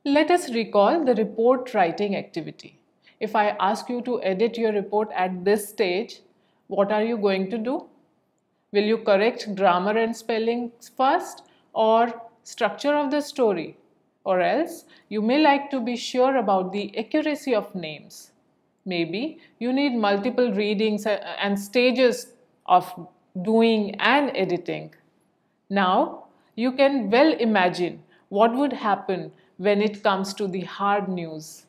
Let us recall the report writing activity. If I ask you to edit your report at this stage, what are you going to do? Will you correct grammar and spelling first or structure of the story? Or else you may like to be sure about the accuracy of names. Maybe you need multiple readings and stages of doing and editing. Now, you can well imagine what would happen when it comes to the hard news.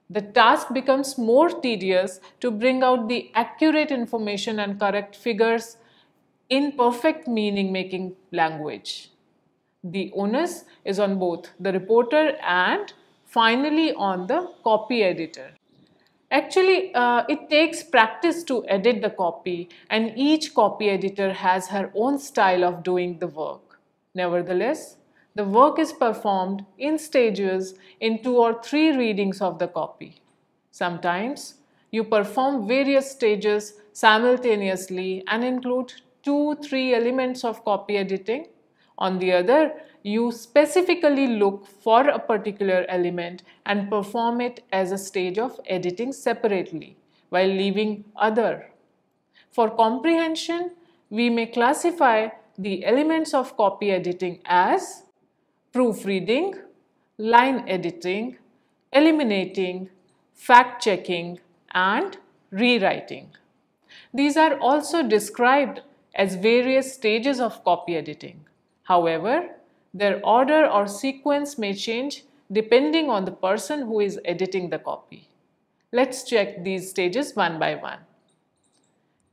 The task becomes more tedious to bring out the accurate information and correct figures in perfect meaning making language. The onus is on both the reporter and finally on the copy editor. Actually, it takes practice to edit the copy, and each copy editor has her own style of doing the work. Nevertheless, the work is performed in stages in 2 or 3 readings of the copy. Sometimes you perform various stages simultaneously and include 2-3 elements of copy editing. On the other, you specifically look for a particular element and perform it as a stage of editing separately while leaving other. For comprehension, we may classify the elements of copy editing as proofreading, line editing, eliminating, fact checking, and rewriting. These are also described as various stages of copy editing. However, their order or sequence may change depending on the person who is editing the copy. Let's check these stages one by one.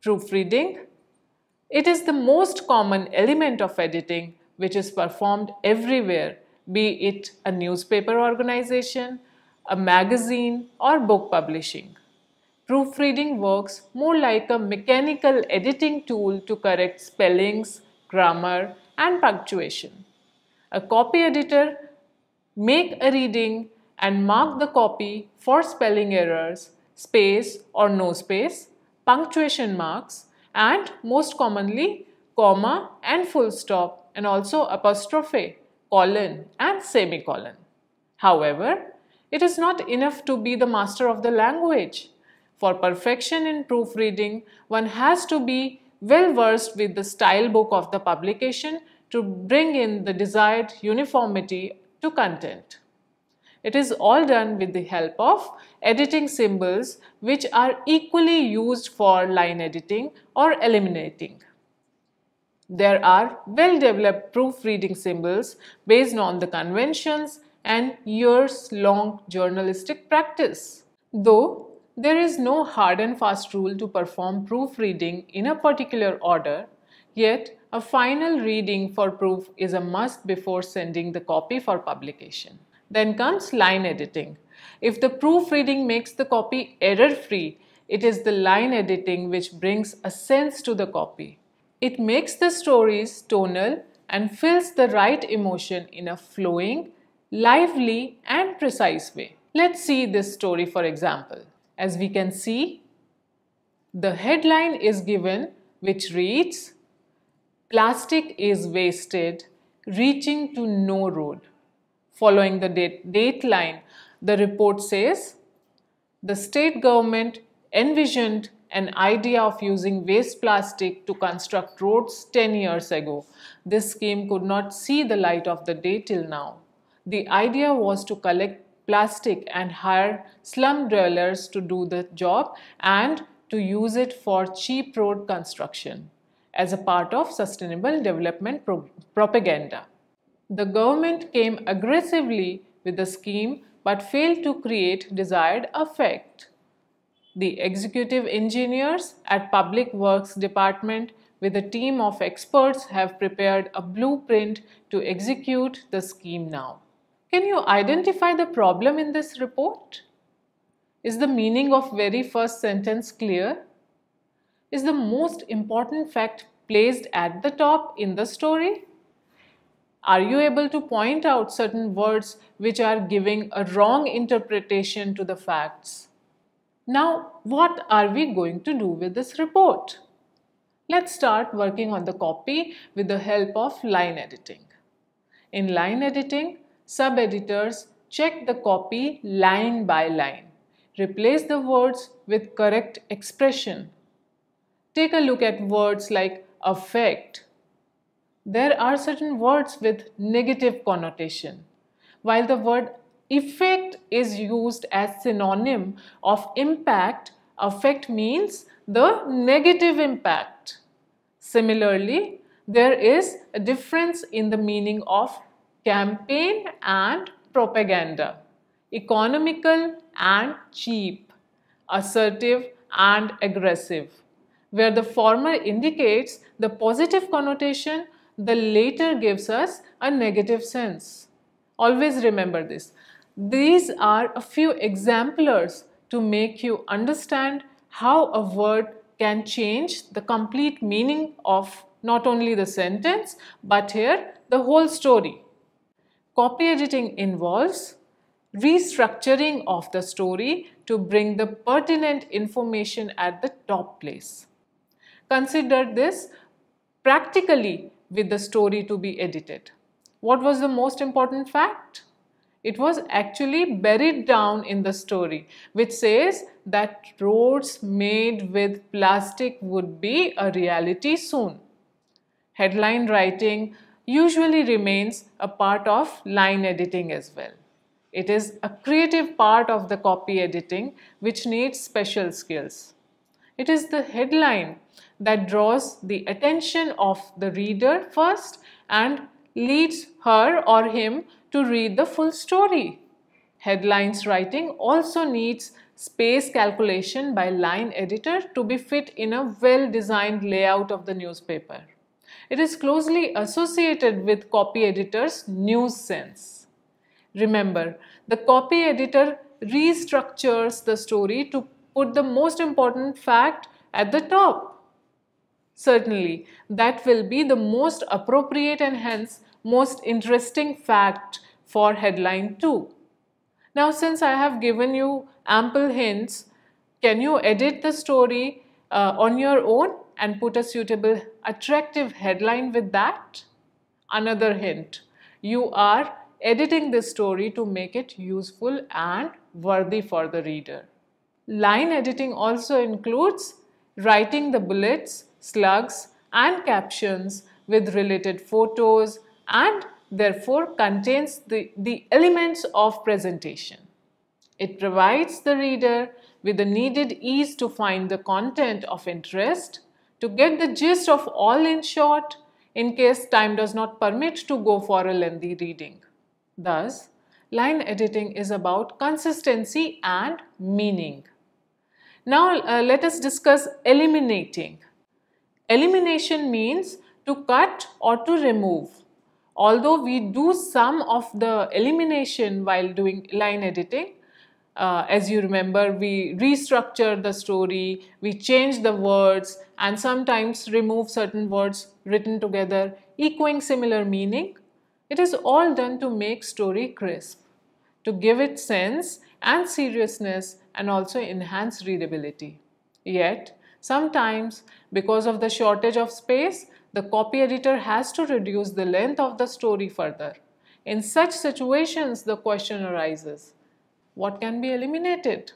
Proofreading. It is the most common element of editing which is performed everywhere, be it a newspaper organization, a magazine, or book publishing. Proofreading works more like a mechanical editing tool to correct spellings, grammar, and punctuation. A copy editor make a reading and mark the copy for spelling errors, space or no space, punctuation marks, and most commonly comma and full stop, and also apostrophe, colon and semicolon. However, it is not enough to be the master of the language. For perfection in proofreading, one has to be well versed with the style book of the publication to bring in the desired uniformity to content. It is all done with the help of editing symbols, which are equally used for line editing or eliminating. There are well-developed proofreading symbols based on the conventions and years-long journalistic practice. Though there is no hard and fast rule to perform proofreading in a particular order, yet a final reading for proof is a must before sending the copy for publication. Then comes line editing. If the proofreading makes the copy error-free, it is the line editing which brings a sense to the copy. It makes the stories tonal and fills the right emotion in a flowing, lively, and precise way. Let's see this story for example. As we can see, the headline is given which reads, "Plastic is wasted, reaching to no road." Following the date line, the report says, the state government envisioned an idea of using waste plastic to construct roads 10 years ago. This scheme could not see the light of the day till now. The idea was to collect plastic and hire slum dwellers to do the job and to use it for cheap road construction as a part of sustainable development propaganda. The government came aggressively with the scheme but failed to create desired effect. The executive engineers at Public Works Department with a team of experts have prepared a blueprint to execute the scheme now. Can you identify the problem in this report? Is the meaning of very first sentence clear? Is the most important fact placed at the top in the story? Are you able to point out certain words which are giving a wrong interpretation to the facts? Now, what are we going to do with this report? Let's start working on the copy with the help of line editing. In line editing, sub-editors check the copy line by line. Replace the words with correct expression. Take a look at words like affect. There are certain words with negative connotation. While the word effect is used as synonym of impact, affect means the negative impact. Similarly, there is a difference in the meaning of campaign and propaganda, economical and cheap, assertive and aggressive. Where the former indicates the positive connotation, the later gives us a negative sense. Always remember this. These are a few exemplars to make you understand how a word can change the complete meaning of not only the sentence but here the whole story. Copy editing involves restructuring of the story to bring the pertinent information at the top place. Consider this practically with the story to be edited. What was the most important fact? It was actually buried down in the story, which says that roads made with plastic would be a reality soon. Headline writing usually remains a part of line editing as well. It is a creative part of the copy editing which needs special skills. It is the headline that draws the attention of the reader first and leads her or him to read the full story. Headlines writing also needs space calculation by line editor to be fit in a well-designed layout of the newspaper. It is closely associated with copy editor's news sense. Remember, the copy editor restructures the story to put the most important fact at the top. Certainly, that will be the most appropriate and hence most interesting fact for headline 2. Now, since I have given you ample hints, can you edit the story on your own and put a suitable, attractive headline with that? Another hint, you are editing this story to make it useful and worthy for the reader. Line editing also includes writing the bullets, slugs, and captions with related photos and therefore contains the elements of presentation. It provides the reader with the needed ease to find the content of interest, to get the gist of all in short, in case time does not permit to go for a lengthy reading. Thus, line editing is about consistency and meaning. Now, let us discuss eliminating. Elimination means to cut or to remove. Although we do some of the elimination while doing line editing, as you remember, we restructure the story, we change the words, and sometimes remove certain words written together, echoing similar meaning. It is all done to make story crisp, to give it sense and seriousness and also enhance readability. Yet, sometimes because of the shortage of space, the copy editor has to reduce the length of the story further. In such situations, the question arises, what can be eliminated?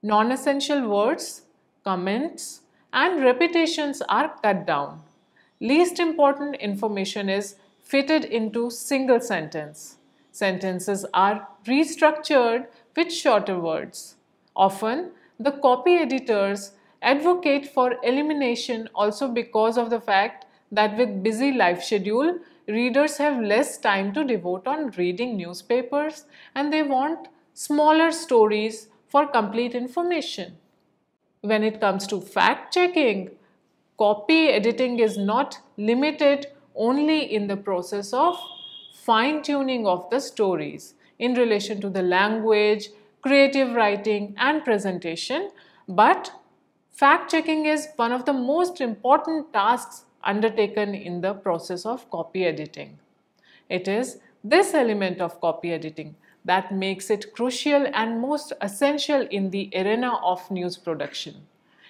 Non-essential words, comments, and repetitions are cut down. Least important information is fitted into single sentence. Sentences are restructured with shorter words. Often, the copy editors advocate for elimination also because of the fact that with busy life schedule, readers have less time to devote on reading newspapers and they want smaller stories for complete information. When it comes to fact-checking, copy editing is not limited only in the process of fine-tuning of the stories in relation to the language, creative writing and presentation, but fact-checking is one of the most important tasks undertaken in the process of copy editing. It is this element of copy editing that makes it crucial and most essential in the arena of news production.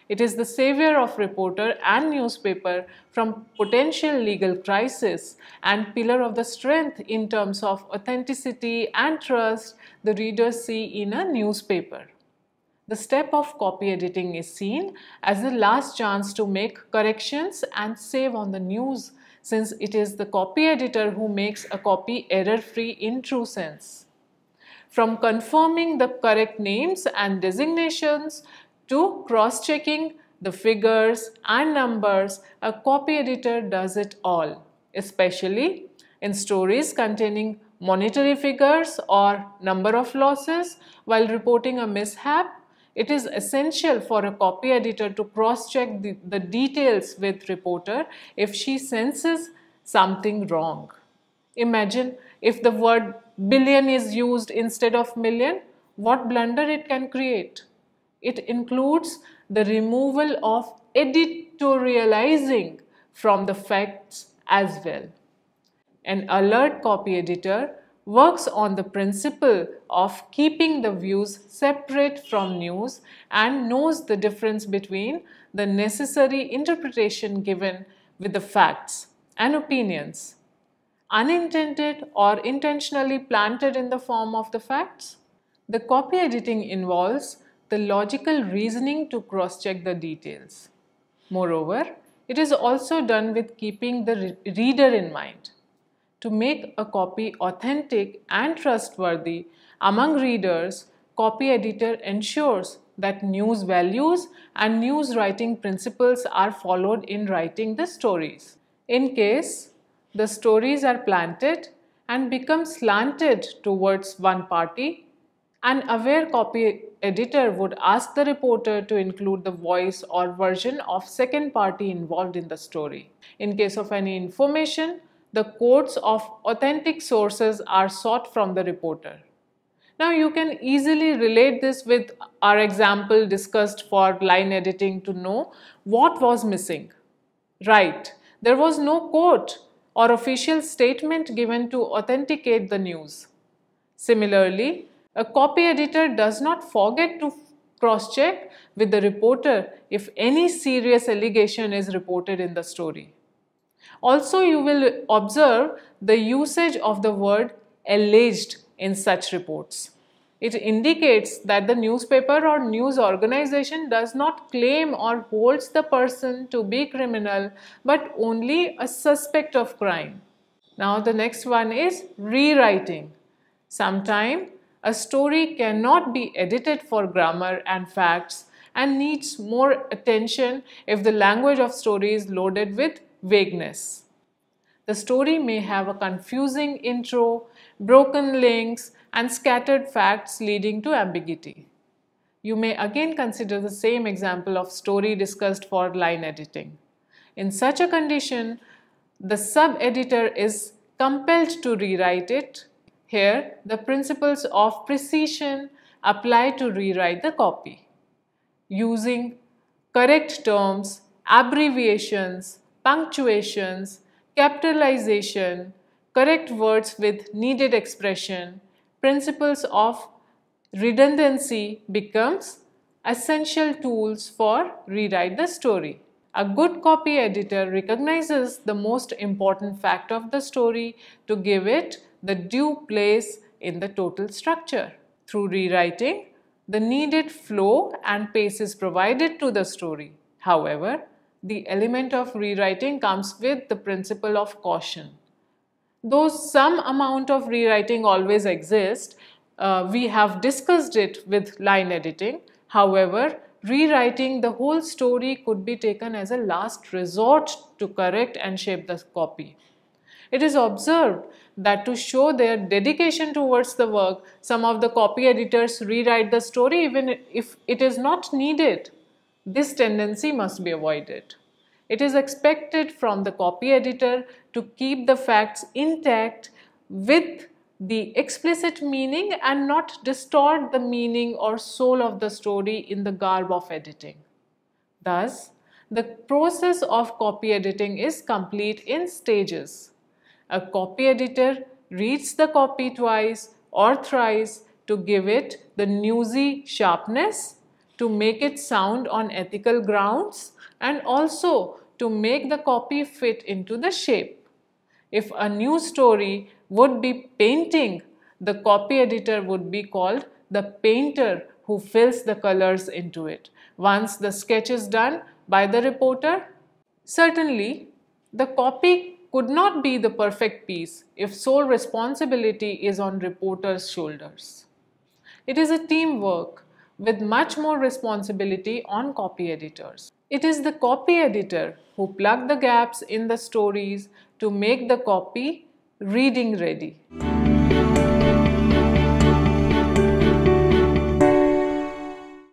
It is the savior of reporter and newspaper from potential legal crisis and pillar of the strength in terms of authenticity and trust the readers see in a newspaper. The step of copy editing is seen as the last chance to make corrections and save on the news, since it is the copy editor who makes a copy error-free in true sense. From confirming the correct names and designations to cross-checking the figures and numbers, a copy editor does it all, especially in stories containing monetary figures or number of losses. While reporting a mishap, it is essential for a copy editor to cross-check the details with reporter if she senses something wrong. Imagine if the word billion is used instead of million, what blunder it can create. It includes the removal of editorializing from the facts as well. An alert copy editor works on the principle of keeping the views separate from news and knows the difference between the necessary interpretation given with the facts and opinions, unintended or intentionally planted in the form of the facts. The copy editing involves the logical reasoning to cross-check the details. Moreover, it is also done with keeping the reader in mind. To make a copy authentic and trustworthy among readers, copy editor ensures that news values and news writing principles are followed in writing the stories. In case the stories are planted and become slanted towards one party, an aware copy editor would ask the reporter to include the voice or version of second party involved in the story. In case of any information, the codes of authentic sources are sought from the reporter. Now you can easily relate this with our example discussed for line editing to know what was missing. Right, there was no quote or official statement given to authenticate the news. Similarly, a copy editor does not forget to cross-check with the reporter if any serious allegation is reported in the story. Also, you will observe the usage of the word alleged in such reports. It indicates that the newspaper or news organization does not claim or holds the person to be criminal, but only a suspect of crime. Now the next one is rewriting. Sometimes a story cannot be edited for grammar and facts and needs more attention if the language of story is loaded with vagueness. The story may have a confusing intro, broken links, and scattered facts leading to ambiguity. You may again consider the same example of story discussed for line editing. In such a condition, the sub-editor is compelled to rewrite it. Here, the principles of precision apply to rewrite the copy. Using correct terms, abbreviations, punctuations, capitalization, correct words with needed expression, principles of redundancy becomes essential tools for rewrite the story. A good copy editor recognizes the most important fact of the story to give it the due place in the total structure. Through rewriting, the needed flow and pace is provided to the story. However, the element of rewriting comes with the principle of caution. Though some amount of rewriting always exists, we have discussed it with line editing. However, rewriting the whole story could be taken as a last resort to correct and shape the copy. It is observed that to show their dedication towards the work, some of the copy editors rewrite the story even if it is not needed. This tendency must be avoided. It is expected from the copy editor to keep the facts intact with the explicit meaning and not distort the meaning or soul of the story in the garb of editing. Thus, the process of copy editing is complete in stages. A copy editor reads the copy twice or thrice to give it the newsy sharpness, to make it sound on ethical grounds and also to make the copy fit into the shape. If a new story would be painting, the copy editor would be called the painter who fills the colors into it. Once the sketch is done by the reporter, certainly the copy could not be the perfect piece if sole responsibility is on reporter's shoulders. It is a teamwork with much more responsibility on copy editors. It is the copy editor who plug the gaps in the stories to make the copy reading ready.